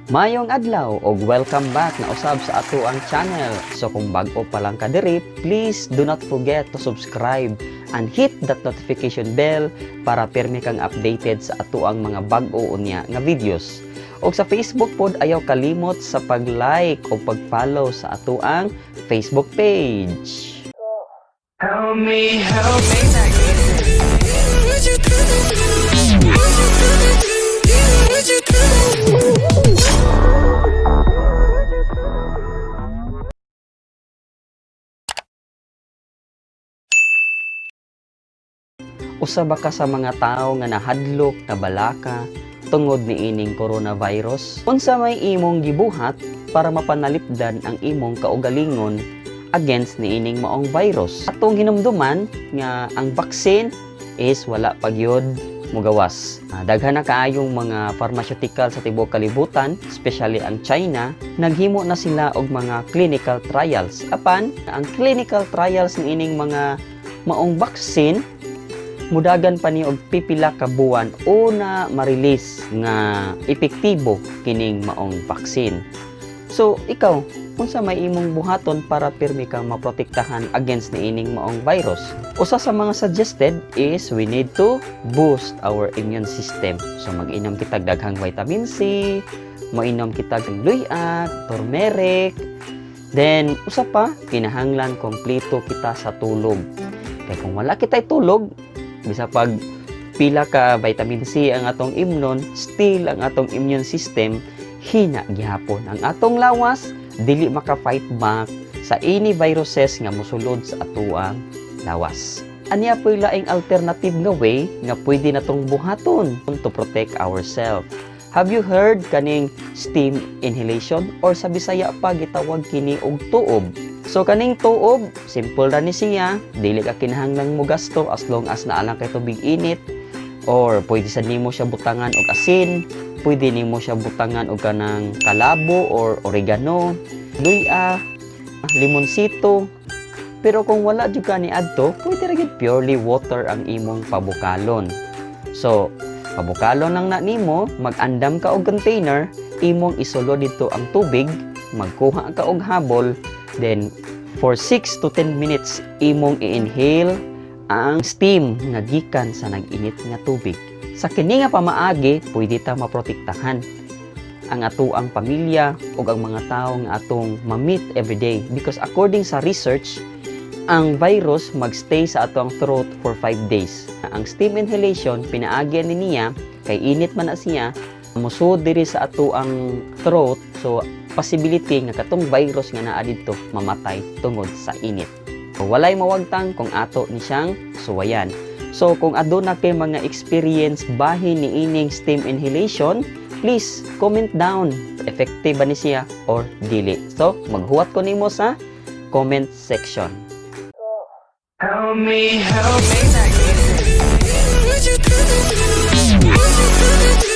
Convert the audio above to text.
Mayong adlaw og welcome back na usab sa ato ang channel. So kung bag-o pa lang ka diri, please do not forget to subscribe and hit that notification bell para permi kang updated sa ato ang mga bag-o unya nga videos. Og sa Facebook pod ayaw kalimot sa pag-like o pag-follow sa ato ang Facebook page. Help me, help me. Usa ba ka sa mga tao nga nahadlok na balaka tungod ni ining coronavirus? Unsa may imong gibuhat para mapanalipdan ang imong kaugalingon against ni ining maong virus? Atong hinumduman nga ang vaccine is wala pagyod mugawas. Daghan na kaayong mga pharmaceutical sa tibuok kalibutan, especially ang China, naghimo na sila og mga clinical trials. Apan ang clinical trials ng ining mga maong vaccine mudagan pa ni og pipila ka buwan una ma-release nga epektibo kining maong vaccine. So ikaw, unsa may imong buhaton para pirmi kang maprotektahan against ni ining maong virus? Usa sa mga suggested is we need to boost our immune system. So mag-inom kitag daghang vitamin C, mainom kitag luyak, turmeric. Then usa pa, kinahanglan kompleto kita sa tulog. Kaya kung wala kitay tulog, bisa pag pila ka vitamin C ang atong imnon, still ang atong immune system hina gihapon. Ang atong lawas dili maka-fight back sa any viruses nga mosulod sa atuang lawas. Aniya po'y laing alternative nga way nga pwede natong buhaton to protect ourselves. Have you heard kaning steam inhalation or sa Bisaya pa gitawag kini og tuob? So kaning tuob, simple ra ni siya, dili ka kinahanglang mo gasto as long as naa lang kay tubig init, or pwede sa nimo siya butangan og asin, pwede nimo siya butangan og kanang kalabo or oregano, luya, limonsito. Pero kung wala jud ka ni adto, pwede ra gyud purely water ang imong pabukalon. So pabukalon lang na nimo, mag-andam ka og container, imong isulo dito ang tubig, magkuha ka og habol. Then, for 6 to 10 minutes, imong i-inhale ang steam nga gikan sa nag-init nga tubig. Sa kini nga pamaagi, pwede ta maprotektahan ang atuang pamilya o ang mga tao nga atong ma-meet everyday. Because according sa research, ang virus magstay sa atong throat for 5 days. Ang steam inhalation, pinaagi ni niya, kay init man na siya, musud diri sa atuang throat, so possibility nga katong virus nga naa didto mamatay tungod sa init. So, walay mawagtang kung ato ni siyang suwayan. So kung aduna kay mga experience bahin ni ining steam inhalation, please comment down effective ba ni siya or dili. So maghuwat ko nimo sa comment section. Help me, help me.